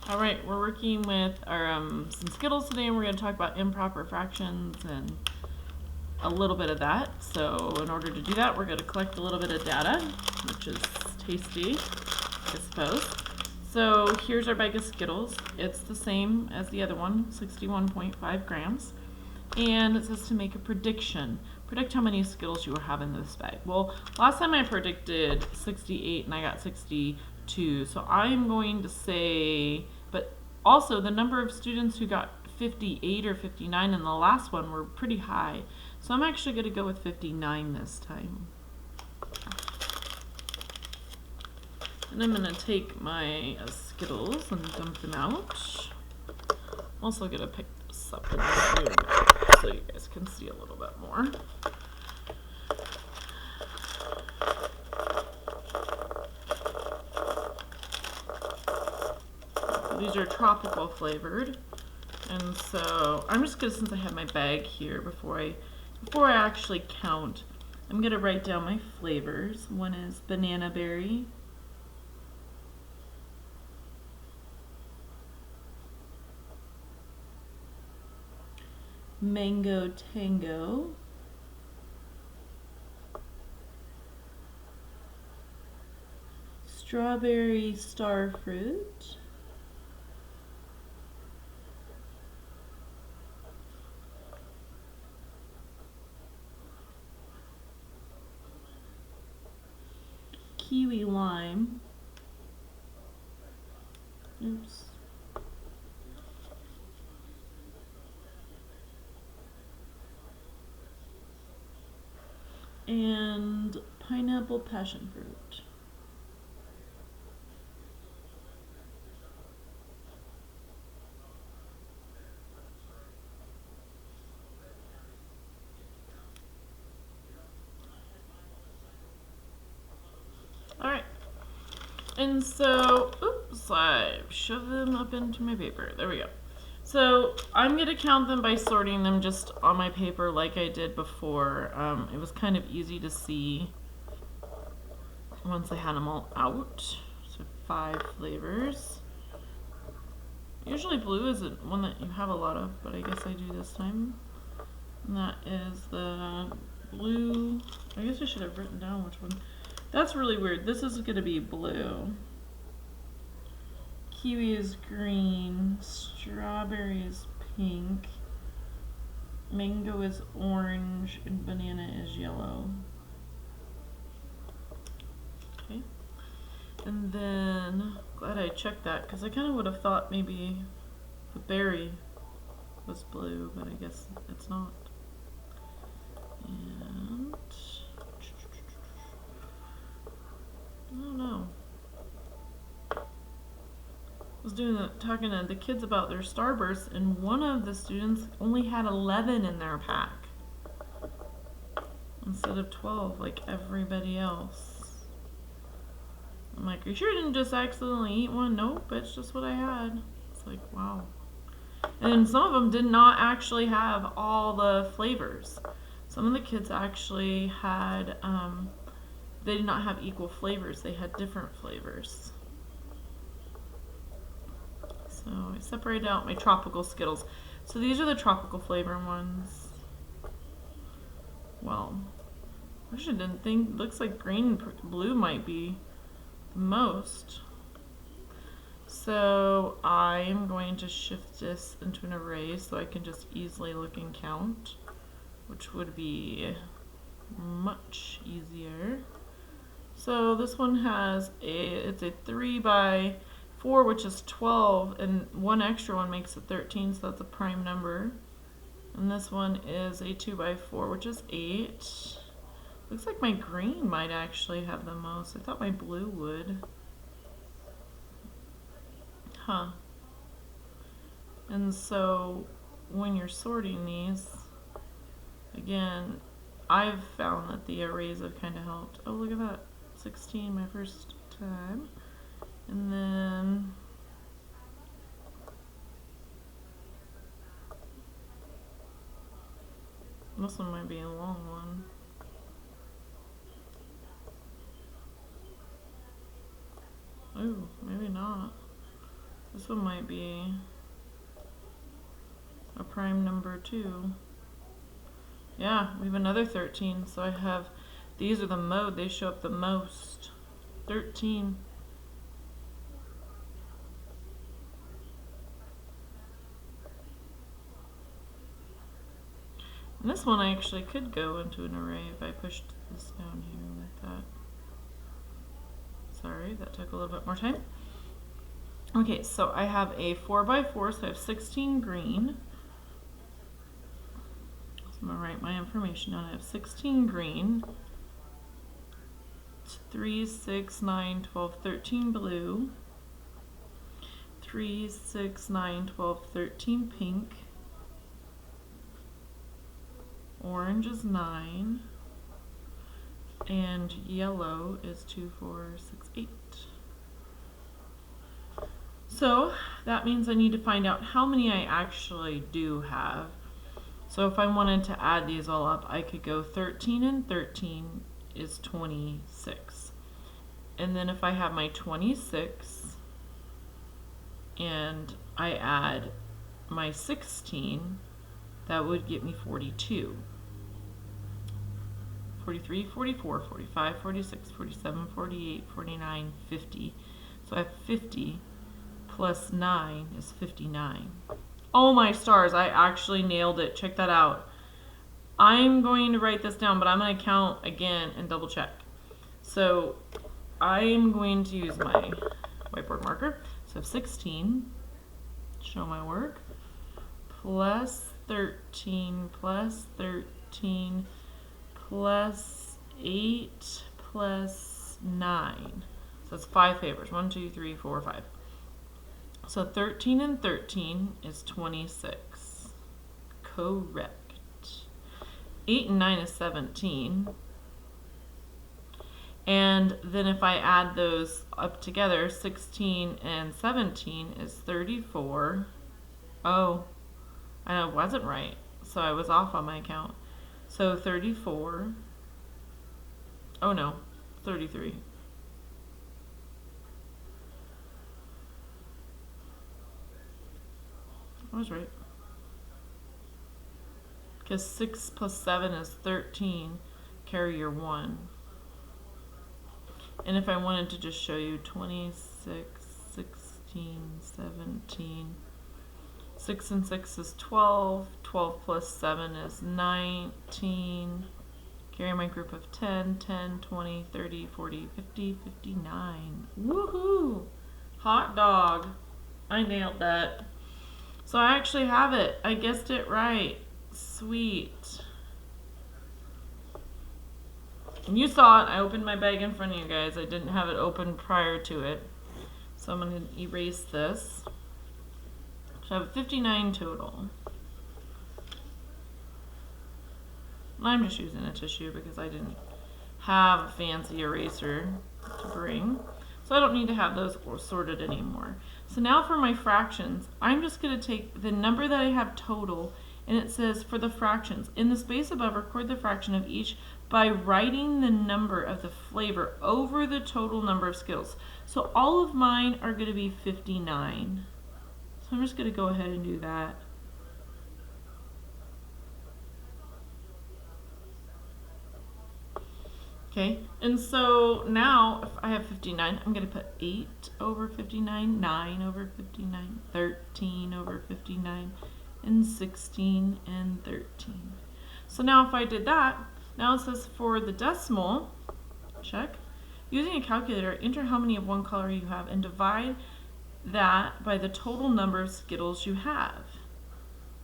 All right, we're working with our some Skittles today, and we're going to talk about improper fractions and a little bit of that. So in order to do that, we're going to collect a little bit of data, which is tasty, I suppose. So here's our bag of Skittles. It's the same as the other one, 61.5 grams. And it says to make a prediction. Predict how many Skittles you will have in this bag. Well, last time I predicted 68 and I got 62. So I'm going to say, but also the number of students who got 58 or 59 in the last one were pretty high. So I'm actually going to go with 59 this time. And I'm going to take my Skittles and dump them out. I'm also going to pick this up in the room so you guys can see a little bit more. These are tropical flavored. And so I'm just going to, since I have my bag here, before I actually count, I'm going to write down my flavors. One is banana berry, mango tango, strawberry star fruit, kiwi lime, oops, and pineapple passion fruit. Alright, and so, oops, I shoved them up into my paper. There we go. So I'm going to count them by sorting them just on my paper like I did before. It was kind of easy to see once I had them all out. So 5 flavors. Usually blue isn't one that you have a lot of, but I guess I do this time. And that is the blue. I guess I should have written down which one. That's really weird. This is going to be blue. Kiwi is green. Strawberry is pink. Mango is orange. And banana is yellow. Okay. And then, glad I checked that, because I kind of would have thought maybe the berry was blue, but I guess it's not. And I don't know. I was talking to the kids about their Starbursts, and one of the students only had 11 in their pack instead of 12 like everybody else. I'm like, are you sure you didn't just accidentally eat one? Nope, it's just what I had. It's like, wow. And some of them did not actually have all the flavors. Some of the kids actually had, they did not have equal flavors. They had different flavors. So I separated out my tropical Skittles. So these are the tropical flavor ones. Well, I actually didn't think, looks like green and blue might be the most. So I am going to shift this into an array so I can just easily look and count, which would be much easier. So this one has it's a 3 by 4, which is 12, and one extra one makes it 13, so that's a prime number. And this one is a 2 by 4, which is 8. Looks like my green might actually have the most. I thought my blue would. Huh. And so when you're sorting these, again, I've found that the arrays have kind of helped. Oh, look at that. 16 my first time. And then this one might be a long one. Oh, maybe not. This this one might be a prime number too. Yeah, we have another 13. So I have, these are the mode, they show up the most. 13. And this one I actually could go into an array if I pushed this down here like that. Sorry, that took a little bit more time. Okay, so I have a 4x4, so I have 16 green. So I'm going to write my information down. I have 16 green, 3, 6, 9, 12, 13 blue, 3, 6, 9, 12, 13 pink, orange is 9, and yellow is 2, 4, 6, 8. So that means I need to find out how many I actually do have. So if I wanted to add these all up, I could go 13 and 13 is 26. And then if I have my 26 and I add my 16, that would get me 42. 43, 44, 45, 46, 47, 48, 49, 50. So I have 50 plus 9 is 59. Oh my stars, I actually nailed it. Check that out. I'm going to write this down, but I'm going to count again and double check. So I'm going to use my whiteboard marker. So I have 16, show my work, plus 13, plus 13, plus 8, plus 9. So that's 5 papers. 1, 2, 3, 4, 5. So 13 and 13 is 26. Correct. 8 and 9 is 17. And then if I add those up together, 16 and 17 is 34. Oh, I wasn't right. So I was off on my count. So 34. Oh no, 33. I was right. Because 6 plus 7 is 13. Carry your 1. And if I wanted to just show you 26, 16, 17. 6 and 6 is 12. 12 plus 7 is 19. Carry my group of 10, 10, 20, 30, 40, 50, 59. Woohoo! Hot dog. I nailed that. So I actually have it. I guessed it right. Sweet. And you saw it. I opened my bag in front of you guys. I didn't have it open prior to it. So I'm going to erase this. So I have 59 total. I'm just using a tissue because I didn't have a fancy eraser to bring. So I don't need to have those sorted anymore. So now for my fractions, I'm just going to take the number that I have total, and it says for the fractions, in the space above, record the fraction of each by writing the number of the flavor over the total number of Skittles. So all of mine are going to be 59. So I'm just going to go ahead and do that. Okay, and so now if I have 59, I'm going to put 8 over 59, 9 over 59, 13 over 59, and 16 and 13. So now if I did that, now it says for the decimal, check, using a calculator, enter how many of one color you have and divide that by the total number of Skittles you have.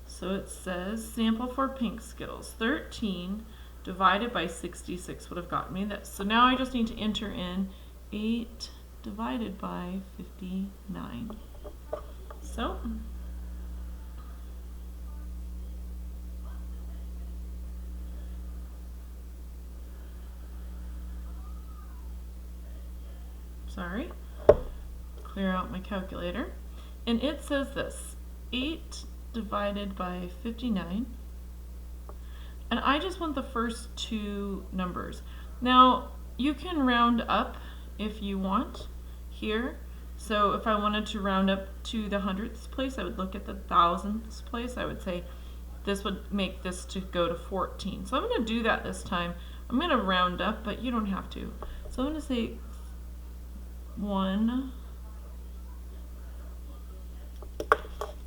So it says sample for pink Skittles, 13 divided by 66 would have gotten me that. So now I just need to enter in 8 divided by 59. So sorry, clear out my calculator, and it says this, 8 divided by 59, and I just want the first two numbers. Now you can round up if you want here, So if I wanted to round up to the hundredths place, I would look at the thousandths place. I would say this would make this to go to 14. So I'm going to do that this time. I'm going to round up, but you don't have to. So I'm going to say 1.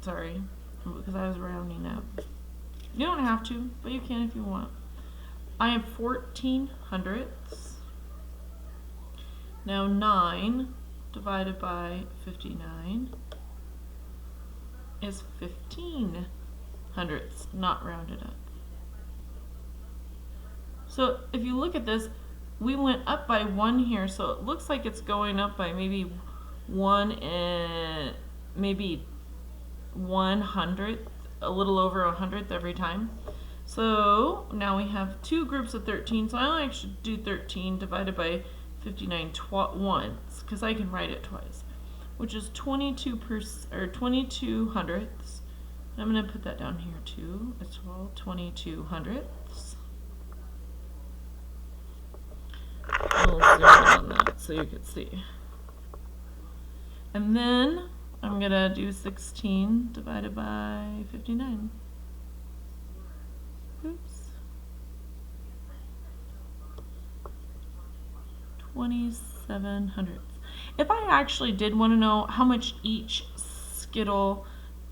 Sorry, because I was rounding up. You don't have to, but you can if you want. I have 14 hundredths. Now 9 divided by 59 is 15 hundredths, not rounded up. So if you look at this, we went up by 1 here, so it looks like it's going up by maybe 1 and maybe 1/100th, a little over 100th every time. So now we have 2 groups of 13, so I only should do 13 divided by 59 once, because I can write it twice, which is 22 hundredths. I'm going to put that down here too as well, 22 hundredths. I'll zoom in on that so you can see. And then I'm going to do 16 divided by 59. Oops. 27 hundredths. If I actually did want to know how much each Skittle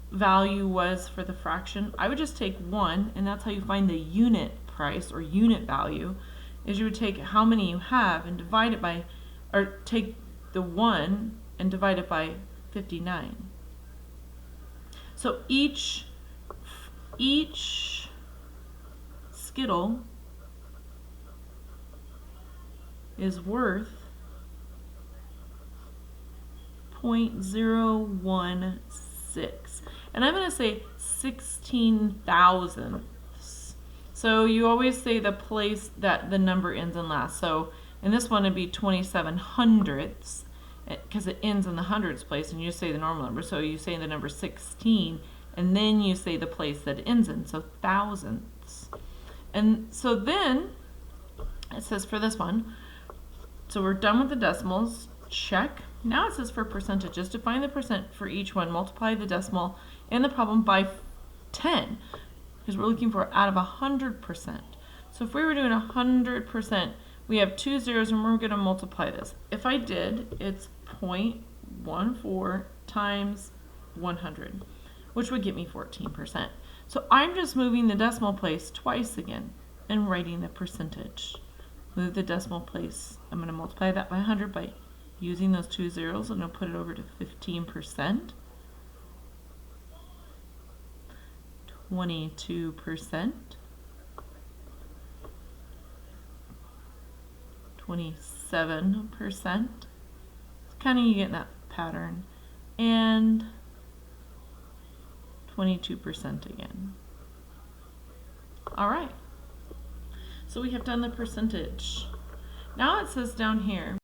value was for the fraction, I would just take 1, and that's how you find the unit price or unit value, is you would take how many you have and divide it by, or take the 1 and divide it by 59. So each Skittle is worth 0.016, and I'm going to say 16 thousandths. So you always say the place that the number ends in last. So in this one it'd be 27 hundredths, because it ends in the hundredths place, and you say the normal number. So you say the number 16, and then you say the place that it ends in, so thousandths. And so then it says for this one, so we're done with the decimals, check. Now it says for percentages, to find the percent for each one, multiply the decimal in the problem by 10, because we're looking for out of 100%. So if we were doing 100%, we have 2 zeros, and we're going to multiply this. If I did, it's 0.14 times 100, which would get me 14%. So I'm just moving the decimal place twice again and writing the percentage. Move the decimal place. I'm going to multiply that by 100 by using those 2 zeros. I'm going to put it over to 15%, 22%, 27%. Kind of you get that pattern, and 22% again. All right. So we have done the percentage. Now it says down here,